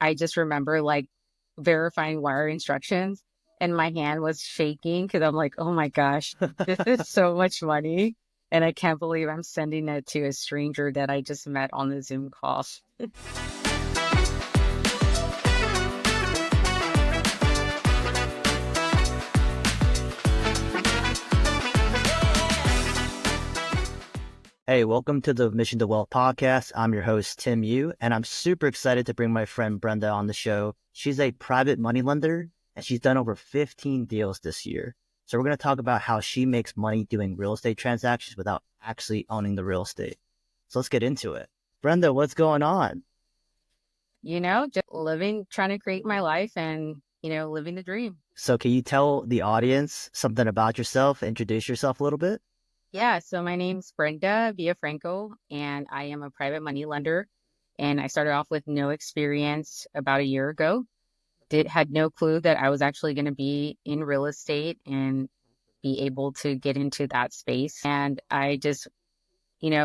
I just remember like verifying wire instructions and my hand was shaking because I'm like, oh my gosh, this is so much money. And I can't believe I'm sending it to a stranger that I just met on the Zoom call. Hey, welcome to the Mission to Wealth podcast. I'm your host, Tim Yu, and I'm super excited to bring my friend Brenda on the show. She's a private money lender, and she's done over 15 deals this year. So we're going to talk about how she makes money doing real estate transactions without actually owning the real estate. So let's get into it. Brenda, what's going on? Just living, trying to create my life and, living the dream. So can you tell the audience something about yourself, introduce yourself a little bit? Yeah, so my name's Brenda Villafranco, and I am a private money lender. And I started off with no experience about a year ago. Had no clue that I was actually going to be in real estate and be able to get into that space. And I just,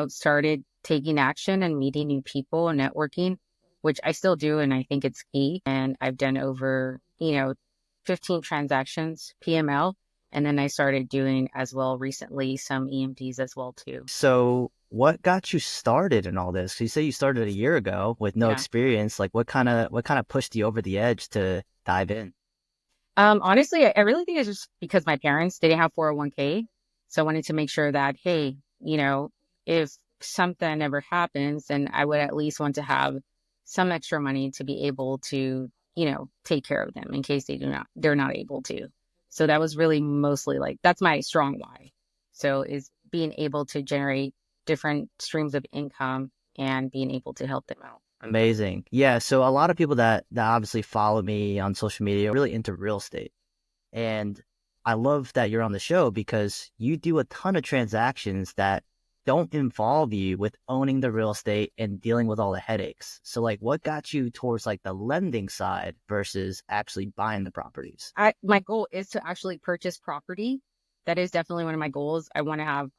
started taking action and meeting new people and networking, which I still do. And I think it's key. And I've done over, 15 transactions, PML. And then I started doing as well recently some EMDs as well too. So what got you started in all this? You say you started a year ago with no experience. Like what kind of pushed you over the edge to dive in? Honestly, I really think it's just because my parents, they didn't have 401k. So I wanted to make sure that, hey, if something ever happens, then I would at least want to have some extra money to be able to, take care of them in case they're not able to. So that was really mostly that's my strong why. So is being able to generate different streams of income and being able to help them out. Amazing. Yeah. So a lot of people that obviously follow me on social media are really into real estate. And I love that you're on the show because you do a ton of transactions that don't involve you with owning the real estate and dealing with all the headaches. So what got you towards the lending side versus actually buying the properties? My goal is to actually purchase property. That is definitely one of my goals. I want to have,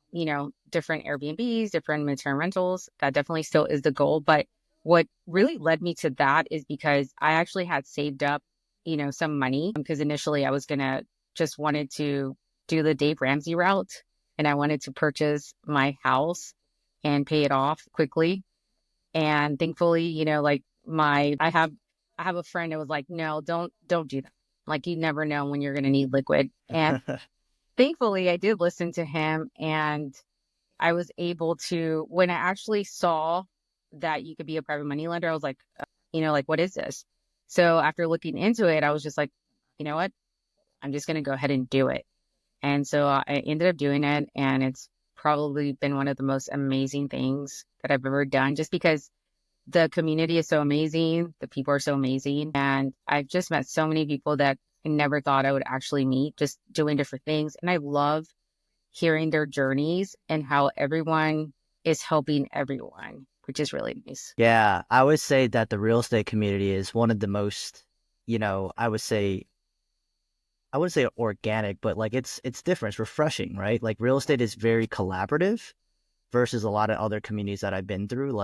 different Airbnbs, different midterm rentals. That definitely still is the goal. But what really led me to that is because I actually had saved up, some money because initially I was wanted to do the Dave Ramsey route. And I wanted to purchase my house and pay it off quickly. And thankfully, I have a friend that was like, no, don't do that. You never know when you're going to need liquid. And thankfully I did listen to him, and I was able to, when I actually saw that you could be a private money lender, I was like, what is this? So after looking into it, I was just like, you know what? I'm just going to go ahead and do it. And so I ended up doing it, and it's probably been one of the most amazing things that I've ever done, just because the community is so amazing. The people are so amazing. And I've just met so many people that I never thought I would actually meet, just doing different things. And I love hearing their journeys and how everyone is helping everyone, which is really nice. Yeah, I would say that the real estate community is one of the most, I wouldn't say organic, but it's different. It's refreshing, right? Real estate is very collaborative versus a lot of other communities that I've been through.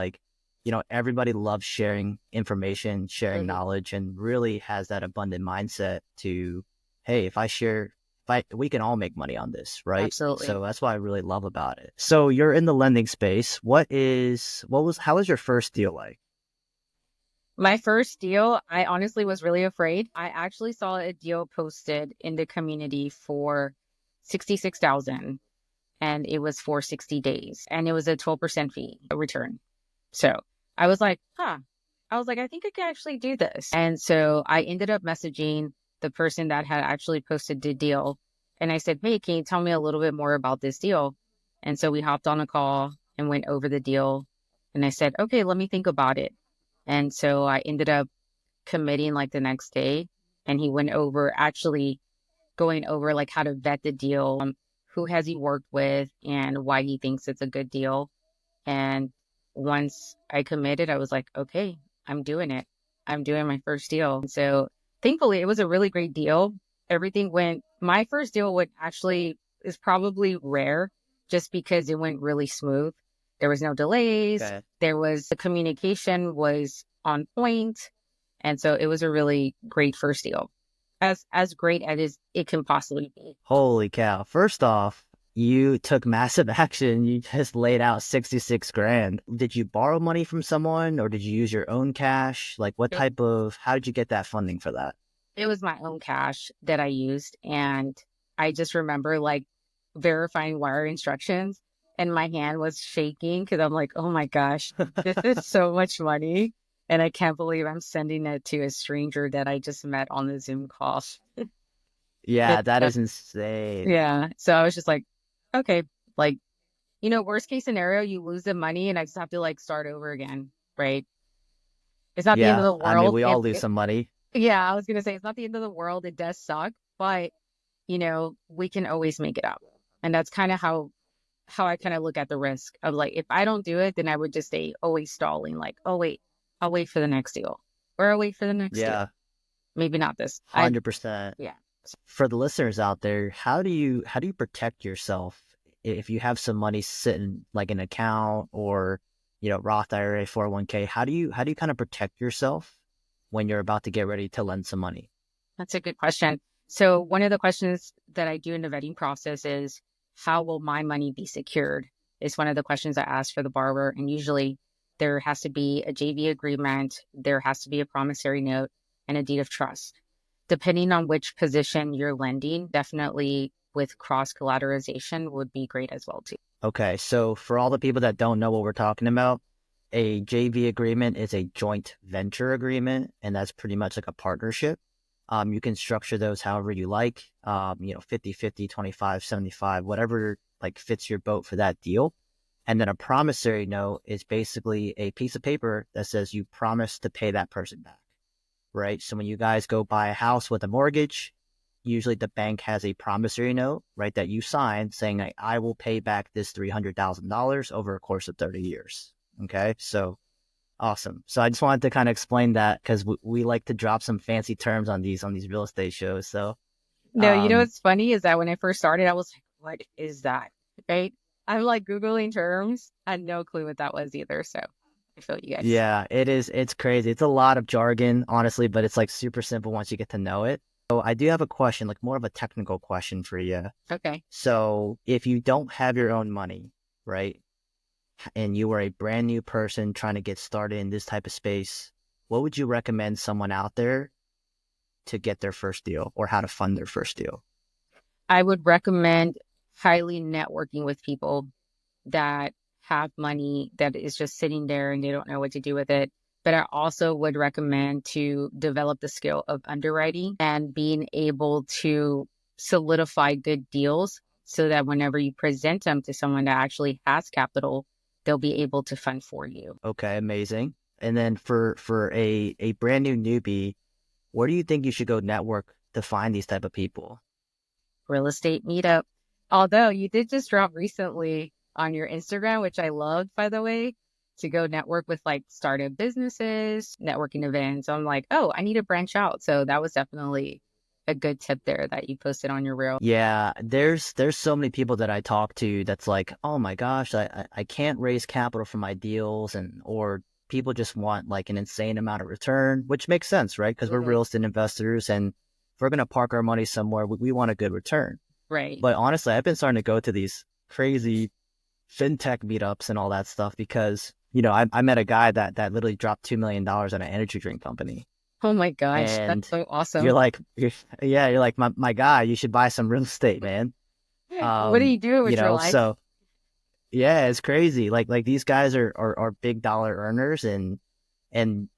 Everybody loves sharing information, sharing knowledge, and really has that abundant mindset to, hey, we can all make money on this, right? Absolutely. So that's what I really love about it. So you're in the lending space. How was your first deal like? My first deal, I honestly was really afraid. I actually saw a deal posted in the community for $66,000, and it was for 60 days, and it was a 12% fee return. So I was like, I think I can actually do this. And so I ended up messaging the person that had actually posted the deal. And I said, hey, can you tell me a little bit more about this deal? And so we hopped on a call and went over the deal. And I said, okay, let me think about it. And so I ended up committing the next day. And he went over going over how to vet the deal, who has he worked with, and why he thinks it's a good deal. And once I committed, I was like, okay, I'm doing it. I'm doing my first deal. And so thankfully, it was a really great deal. My first deal is probably rare just because it went really smooth. There was no delays. Okay. The communication was on point. And so it was a really great first deal, as great as it can possibly be. Holy cow. First off, you took massive action. You just laid out 66 grand. Did you borrow money from someone or did you use your own cash? Like what It, type of, how did you get that funding for that? it was my own cash that I used. And I just remember like verifying wire instructions and my hand was shaking because I'm like, oh my gosh, this is so much money. And I can't believe I'm sending it to a stranger that I just met on the Zoom call. Yeah, It, that that, is insane. yeah. So I was just like, okay, like, worst case scenario, you lose the money and I just have to like start over again, right? It's not the end of Yeah, the I mean, world. we all lose some money. Yeah, I was gonna say it's not the end of the world. It does suck, but we can always make it up. And that's kind of how I kind of look at the risk of like if I don't do it, then I would just stay always stalling, like, oh wait, I'll wait for the next deal. Or I'll wait for the next deal. Yeah, Maybe not this. 100%. Yeah. For the listeners out there, how do you protect yourself if you have some money sitting like an account or Roth IRA, 401k? How do you kind of protect yourself when you're about to get ready to lend some money? That's a good question. So one of the questions that I do in the vetting process is how will my money be secured? Is one of the questions I ask for the borrower. And usually there has to be a JV agreement, there has to be a promissory note, and a deed of trust. Depending on which position you're lending, definitely with cross collateralization would be great as well too. Okay, so for all the people that don't know what we're talking about, a JV agreement is a joint venture agreement, and that's pretty much like a partnership. You can structure those however you like, 50-50, 25-75, whatever like fits your boat for that deal. And then a promissory note is basically a piece of paper that says you promise to pay that person back, right? So when you guys go buy a house with a mortgage, usually the bank has a promissory note, right, that you sign saying, like, I will pay back this $300,000 over a course of 30 years. Okay. So awesome. So I just wanted to kind of explain that because we like to drop some fancy terms on these real estate shows. So, No, um, what's funny is that when I first started, I was like, what is that? Right? I'm like Googling terms. I had no clue what that was either. So I feel you guys. yeah, it is. It's crazy. It's a lot of jargon, honestly, but it's like super simple once you get to know it. So I do have a question, like more of a technical question for you. Okay. So if you don't have your own money, right, and you are a brand new person trying to get started in this type of space, what would you recommend someone out there to get their first deal or how to fund their first deal? I would recommend highly networking with people that have money that is just sitting there and they don't know what to do with it. But I also would recommend to develop the skill of underwriting and being able to solidify good deals so that whenever you present them to someone that actually has capital, they'll be able to fund for you. Okay, amazing. And then for a brand new newbie, where do you think you should go network to find these type of people? Real estate meetup. Although you did just drop recently on your Instagram, which I loved, by the way, to go network with like startup businesses, networking events. I'm like, oh, I need to branch out. So that was definitely a good tip there that you posted on your reel. Yeah, there's so many people that I talk to that's like, oh my gosh, I can't raise capital for my deals, and or people just want like an insane amount of return, which makes sense, right? Because we're Mhm. real estate investors, and if we're gonna park our money somewhere, we want a good return. Right. But honestly, I've been starting to go to these crazy fintech meetups and all that stuff because I met a guy that literally dropped $2 million on an energy drink company, Oh my gosh, that's and so you're awesome. like, yeah, you're like my guy, you should buy some real estate, man. What do you do with your life? So yeah, it's crazy. Like these guys are big dollar earners and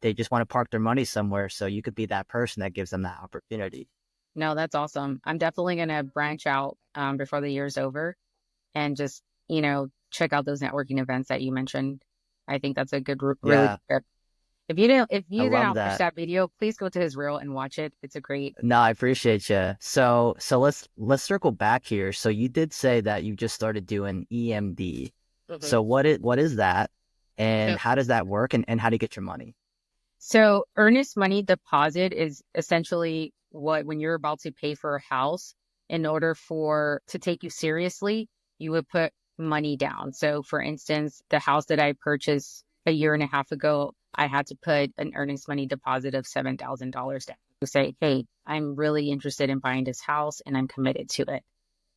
they just want to park their money somewhere. So you could be that person that gives them that opportunity. No, that's awesome. I'm definitely going to branch out before the year's over and just, check out those networking events that you mentioned. I think that's a good, really Yeah, good tip. If I you did love not watch that. that video, please go to his reel and watch it. It's a great. No, I appreciate you. So let's circle back here. So you did say that you just started doing EMD. Mhm. So what is that, and So, how does that work, and how do you get your money? so earnest money deposit is essentially what when you're about to pay for a house, in order for to take you seriously, you would put money down. So for instance, the house that I purchased a year and a half ago, I had to put an earnest money deposit of $7,000 down to say, hey, I'm really interested in buying this house and I'm committed to it.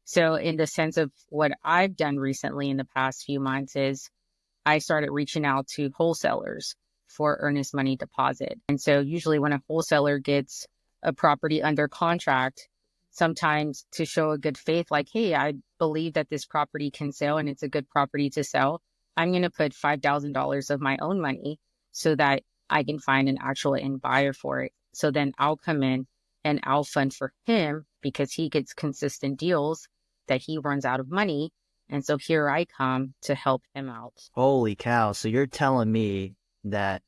So in the sense of what I've done recently in the past few months is I started reaching out to wholesalers for earnest money deposit. And so usually when a wholesaler gets a property under contract, sometimes to show a good faith, like, hey, I believe that this property can sell and it's a good property to sell, I'm going to put $5,000 of my own money so that I can find an actual end buyer for it. So then I'll come in and I'll fund for him because he gets consistent deals that he runs out of money. And so here I come to help him out. Holy cow. So you're telling me that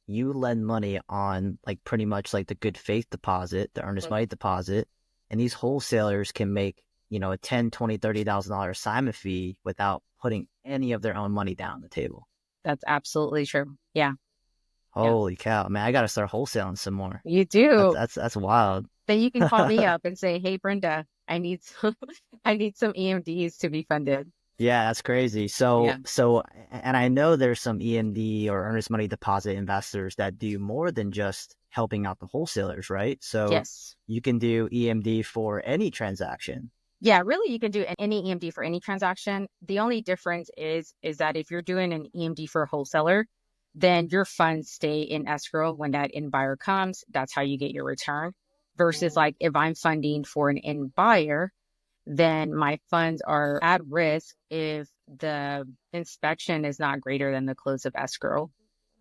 you lend money on like pretty much like the good faith deposit, the earnest money deposit, and these wholesalers can make, a 10, 20, $30,000 assignment fee without putting any of their own money down on the table. That's absolutely true. Yeah. Yeah. Holy cow, man, I got to start wholesaling some more. You do. That's wild. Then you can call me up and say, hey, Brenda, I need some, I need some EMDs to be funded. Yeah, that's crazy. And I know there's some EMD or earnest money deposit investors that do more than just helping out the wholesalers, right? So Yes. you can do EMD for any transaction. Yeah, really, you can do any EMD for any transaction. The only difference is that if you're doing an EMD for a wholesaler, then your funds stay in escrow when that end buyer comes. That's how you get your return. Versus like if I'm funding for an end buyer, then my funds are at risk if the inspection is not greater than the close of escrow.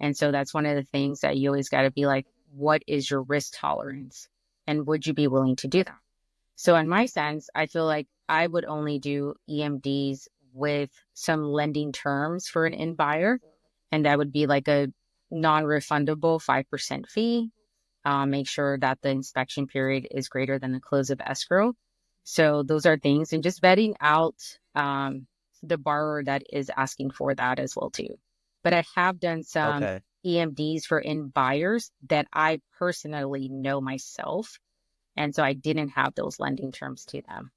And so that's one of the things that you always got to be like, what is your risk tolerance? And would you be willing to do that? So in my sense, I feel like I would only do EMDs with some lending terms for an end buyer. And that would be like a non-refundable 5% fee. Make sure that the inspection period is greater than the close of escrow. So those are things, and just vetting out the borrower that is asking for that as well too. But I have done some Okay. EMDs for end buyers that I personally know myself. And so I didn't have those lending terms to them.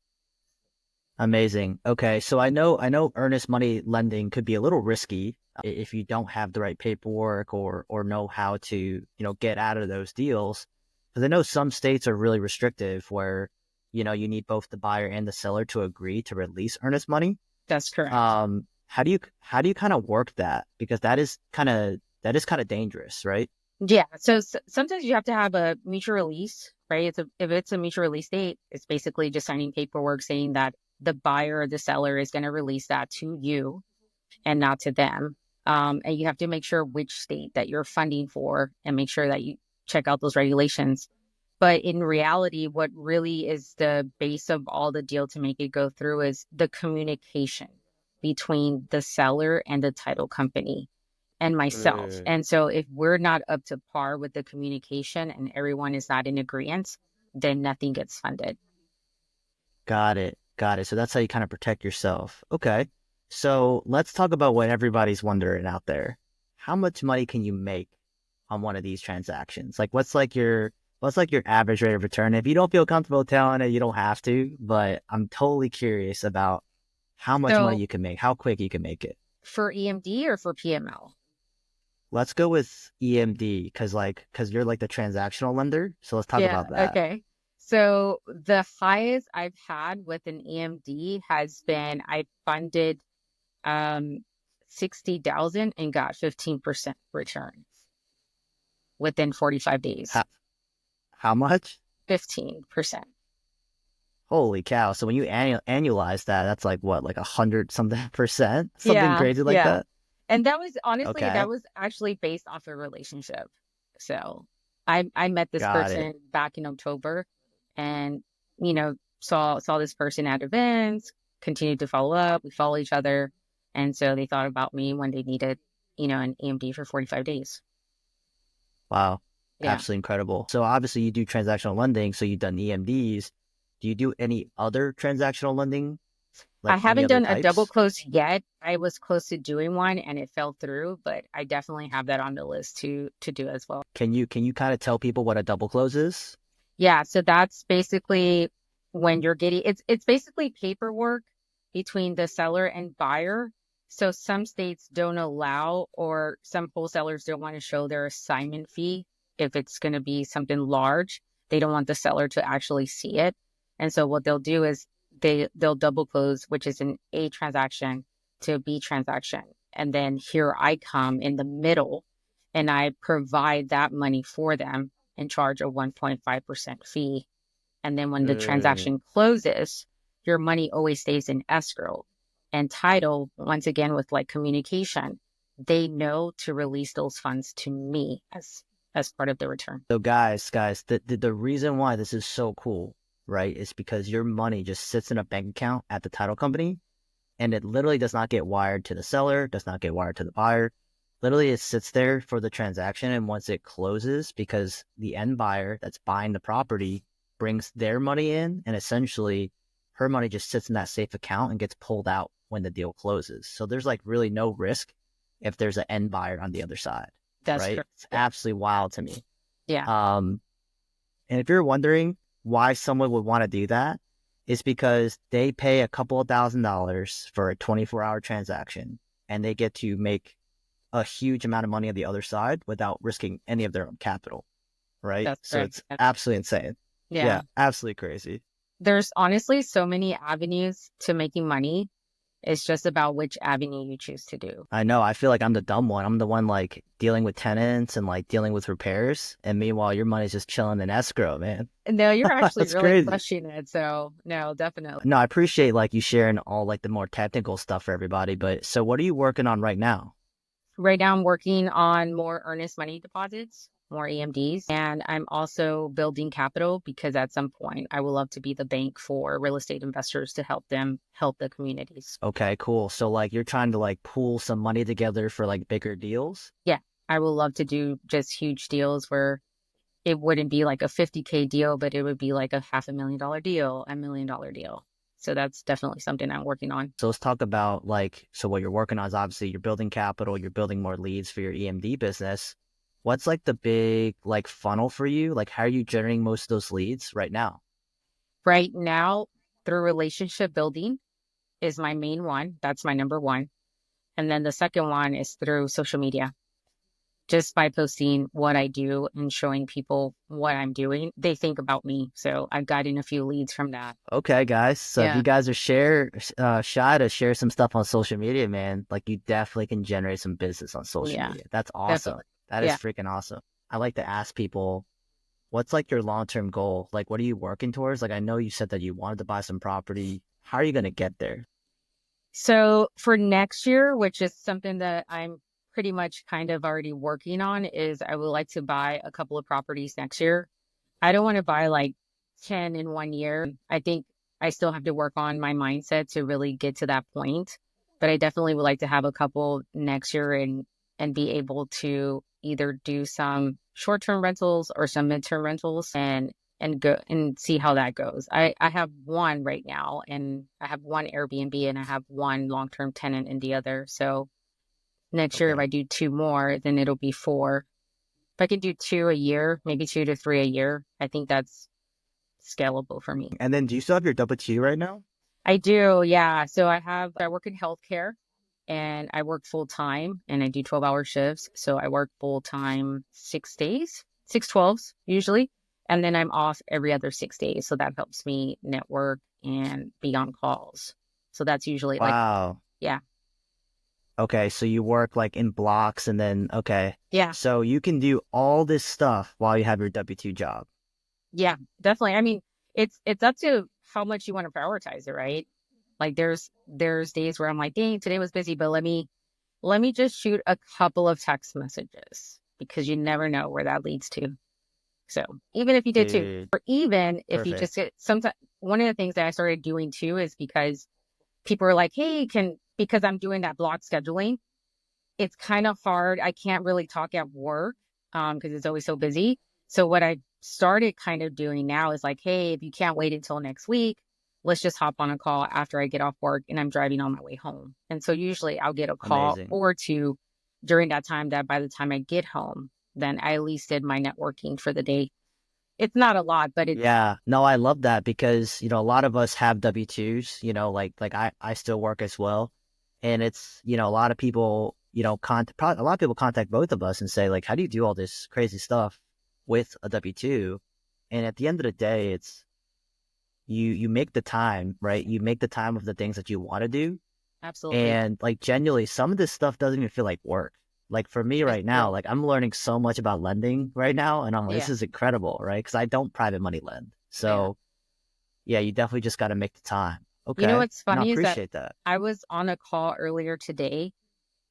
Amazing. Okay. So I know earnest money lending could be a little risky if you don't have the right paperwork or know how to, get out of those deals. Because I know some states are really restrictive where, you need both the buyer and the seller to agree to release earnest money. That's correct. How do you kind of work that? Because that is kind of dangerous, right? Yeah. So sometimes you have to have a mutual release, right? If it's a mutual release date, it's basically just signing paperwork saying that the buyer or the seller is going to release that to you and not to them. And you have to make sure which state that you're funding for and make sure that you check out those regulations. But in reality, what really is the base of all the deal to make it go through is the communication between the seller and the title company and myself. And so if we're not up to par with the communication and everyone is not in agreement, then nothing gets funded. Got it. Got it. So that's how you kind of protect yourself. Okay. So let's talk about what everybody's wondering out there. How much money can you make on one of these transactions? Like what's your average rate of return? If you don't feel comfortable telling it, you don't have to, but I'm totally curious about how much money So you can make, how quick you can make it. for EMD or for PML? Let's go with EMD because you're like the transactional lender. So let's talk Yeah, about that. okay. So the highest I've had with an EMD has been I funded 60,000 and got 15% return within 45 days. How, how much? 15%. Holy cow. So when you annualize that, that's like what, like 100 something percent? Something Yeah, crazy like yeah. that? And that was honestly, Okay. that was actually based off a relationship. So I met this Got it. person back in October and, saw this person at events, continued to follow up. We follow each other. And so they thought about me when they needed, an EMD for 45 days. Wow. Yeah. Absolutely incredible. So obviously you do transactional lending, so you've done EMDs. Do you do any other transactional lending, I like any haven't other done a double types? close yet. I was close to doing one and it fell through, but I definitely have that on the list to do as well. Can you kind of tell people what a double close is? Yeah, so that's basically when you're getting it's basically paperwork between the seller and buyer So some states don't allow, or some wholesalers don't want to show their assignment fee if it's going to be something large. They don't want the seller to actually see it. And so what they'll do is they'll double close, which is an A transaction to a B transaction. And then here I come in the middle and I provide that money for them and charge a 1.5% fee. And then when the Mm. transaction closes, your money always stays in escrow. And title, once again, with like communication, they know to release those funds to me as part of the return. So guys, the reason why this is so cool, right, is because your money just sits in a bank account at the title company, and it literally does not get wired to the seller, does not get wired to the buyer. Literally, it sits there for the transaction, and once it closes, because the end buyer that's buying the property brings their money in, and essentially her money just sits in that safe account and gets pulled out when the deal closes. So there's like really no risk if there's an end buyer on the other side, That's right? correct. It's Yeah. absolutely wild to me. Yeah. Um, and if you're wondering why someone would want to do that, it's because they pay a couple of $1,000s for a 24-hour transaction, and they get to make a huge amount of money on the other side without risking any of their own capital, right? That's So correct. it's Yeah. absolutely insane. Yeah. Yeah, absolutely crazy. There's honestly so many avenues to making money. It's just about which avenue you choose to do. I know. I feel like I'm the dumb one. I'm the one like dealing with tenants and like dealing with repairs. And meanwhile, your money's just chilling in escrow, man. No, you're actually That's really crazy. crushing it. So no, definitely. No, I appreciate like you sharing all like the more technical stuff for everybody. But so what are you working on right now? Right now, I'm working on more earnest money deposits, more EMDs, and I'm also building capital because at some point I would love to be the bank for real estate investors to help them help the communities. Okay, cool. So like you're trying to like pool some money together for like bigger deals? Yeah, I would love to do just huge deals where it wouldn't be like a 50K deal, but it would be like a $500,000 deal, $1 million deal. So that's definitely something I'm working on. So let's talk about like, so what you're working on is obviously you're building capital, you're building more leads for your EMD business. What's like the big like funnel for you? Like how are you generating most of those leads right now? Right now, through relationship building is my main one. That's my number one. And then the second one is through social media. Just by posting what I do and showing people what I'm doing, they think about me. So I've gotten a few leads from that. Okay, guys. So if you Yeah. guys are shy to share some stuff on social media, man, like you definitely can generate some business on social Yeah, media. That's awesome. definitely. That is Yeah. freaking awesome. I like to ask people, what's like your long-term goal? Like, what are you working towards? Like, I know you said that you wanted to buy some property. How are you going to get there? So for next year, which is something that I'm pretty much kind of already working on, is I would like to buy a couple of properties next year. I don't want to buy like 10 in 1 year. I think I still have to work on my mindset to really get to that point. But I definitely would like to have a couple next year and be able to either do some short-term rentals or some mid-term rentals and go and see how that goes. I have one right now and I have one Airbnb and I have one long-term tenant in the other. So next year if Okay. I do two more, then it'll be four. If I can do two a year, maybe 2 to 3 a year, I think that's scalable for me. And then do you still have your W-2 right now? I do, yeah. So I work in healthcare and I work full time and I do 12-hour shifts. So I work full time 6 days, 6 12s usually. And then I'm off every other 6 days. So that helps me network and be on calls. So that's usually like, Wow. yeah, Okay, so you work like in blocks and then okay. yeah, So you can do all this stuff while you have your W-2 job. yeah, definitely. I mean, it's up to how much you want to prioritize it, right? Like there's days where I'm like, dang, today was busy, but let me just shoot a couple of text messages because you never know where that leads to. So even if you did two, Dude, or even if you just perfect. get sometimes one of the things that I started doing too is because people are like, hey, because I'm doing that block scheduling, it's kind of hard. I can't really talk at work because it's always so busy. So what I started kind of doing now is like, hey, if you can't wait until next week, let's just hop on a call after I get off work and I'm driving on my way home. And so usually I'll get a call Amazing. or two during that time that by the time I get home, then I at least did my networking for the day. It's not a lot, but it's Yeah. No, I love that because, a lot of us have W-2s, like I still work as well. And it's, a lot of people, a lot of people contact both of us and say like, how do you do all this crazy stuff with a W-2? And at the end of the day, it's you make the time, right? You make the time of the things that you want to do. Absolutely. And like genuinely, some of this stuff doesn't even feel like work. Like for me It's right now, true. like I'm learning so much about lending right now, and I'm like, this Yeah. is incredible, right? Because I don't private money lend. Yeah. So yeah, you definitely just got to make the time. You know Okay. what's No, I funny is that appreciate that. I was on a call earlier today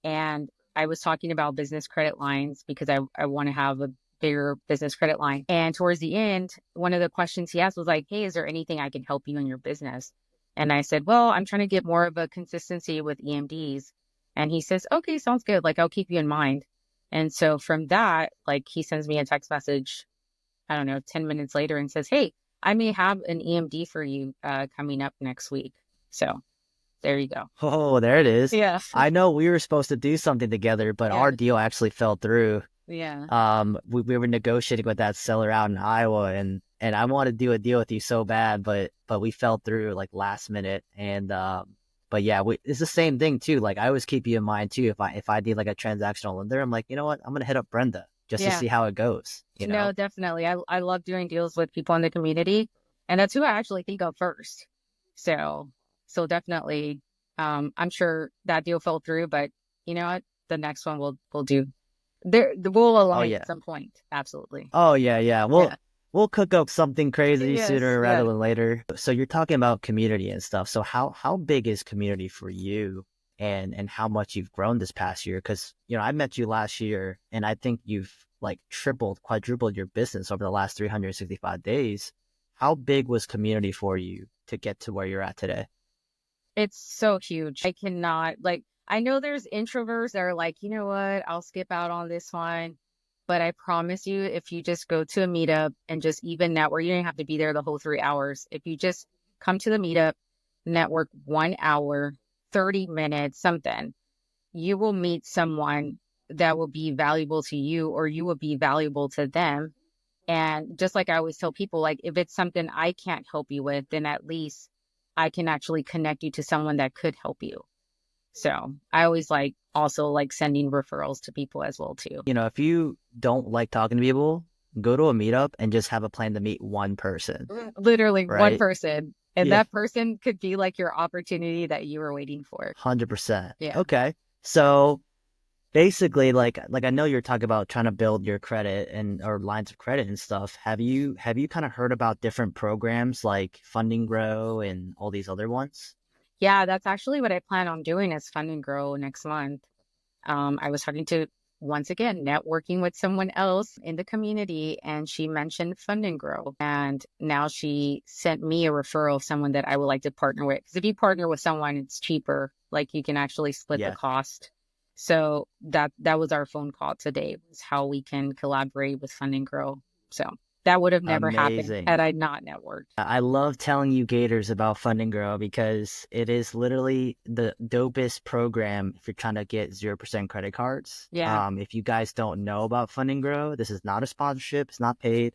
and I was talking about business credit lines because I want to have a bigger business credit line. And towards the end, one of the questions he asked was like, hey, is there anything I can help you in your business? And I said, well, I'm trying to get more of a consistency with EMDs. And he says, okay, sounds good. Like, I'll keep you in mind. And so from that, like, he sends me a text message, I don't know, 10 minutes later and says, hey, I may have an EMD for you coming up next week. So there you go. Oh, there it is. Yeah. I know we were supposed to do something together, but Yeah. our deal actually fell through. Yeah. We were negotiating with that seller out in Iowa, and I wanted to do a deal with you so bad, but we fell through like last minute. And but yeah, it's the same thing too. Like I always keep you in mind too. If I need like a transactional lender, I'm like, you know what? I'm gonna hit up Brenda just to Yeah. see how it goes. No, definitely. I love doing deals with people in the community, and that's who I actually think of first. So so definitely, I'm sure that deal fell through, but you know what? The next one we'll do. We'll Oh align at yeah. some point. Absolutely. Oh yeah, yeah. Yeah. We'll cook up something crazy Yes. sooner rather Yeah. than later. So you're talking about community and stuff. So how big is community for you, and how much you've grown this past year? Because I met you last year, and I think you've like tripled, quadrupled your business over the last 365 days. How big was community for you to get to where you're at today? It's so huge. I cannot like I know there's introverts that are like, you know what, I'll skip out on this one. But I promise you, if you just go to a meetup and just even network, you don't have to be there the whole 3 hours. If you just come to the meetup, network 1 hour, 30 minutes, something, you will meet someone that will be valuable to you or you will be valuable to them. And just like I always tell people, like if it's something I can't help you with, then at least I can actually connect you to someone that could help you. So I always like also like sending referrals to people as well too. If you don't like talking to people, go to a meetup and just have a plan to meet one person, Literally one right? person. And Yeah. that person could be like your opportunity that you were waiting for. 100%. Yeah. Okay. So basically, like I know you're talking about trying to build your credit and or lines of credit and stuff. Have you kind of heard about different programs like Funding Grow and all these other ones? Yeah, that's actually what I plan on doing is Fund and Grow next month. I was talking to, once again, networking with someone else in the community, and she mentioned Fund and Grow. And now she sent me a referral of someone that I would like to partner with. Because if you partner with someone, it's cheaper. Like you can actually split the Yeah. cost. So that was our phone call today, was how we can collaborate with Fund and Grow. So that would have never happened Amazing. had I not networked. I love telling you Gators about Fund and Grow because it is literally the dopest program if you're trying to get 0% credit cards. Yeah. If you guys don't know about Fund and Grow, this is not a sponsorship, it's not paid.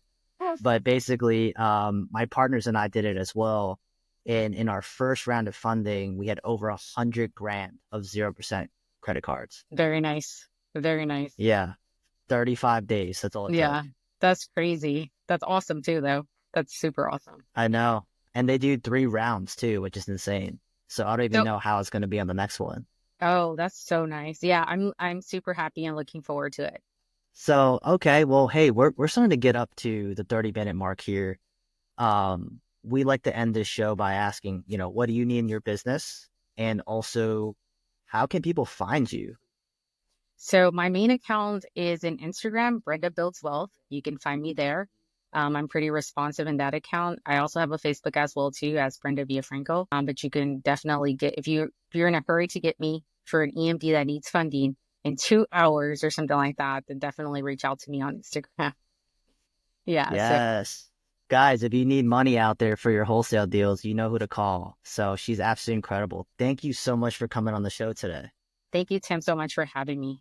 But basically, my partners and I did it as well. And in our first round of funding, we had over 100 grand of 0% credit cards. Very nice. Very nice. Yeah, 35 days. That's all it took. Yeah, that's crazy. That's awesome too, though. That's super awesome. I know. And they do 3 rounds too, which is insane. So I don't even So, know how it's going to be on the next one. oh, that's so nice. Yeah, I'm super happy and looking forward to it. So, okay, well, hey, we're starting to get up to the 30-minute mark here. We like to end this show by asking, what do you need in your business? And also, how can people find you? So my main account is in Instagram, Brenda Builds Wealth. You can find me there. I'm pretty responsive in that account. I also have a Facebook as well too, as Brenda Villafranco. But you can definitely get if you're in a hurry to get me for an EMD that needs funding in 2 hours or something like that, then definitely reach out to me on Instagram. Yeah. So Yes. Guys, if you need money out there for your wholesale deals, you know who to call. So she's absolutely incredible. Thank you so much for coming on the show today. thank you, Tim, so much for having me.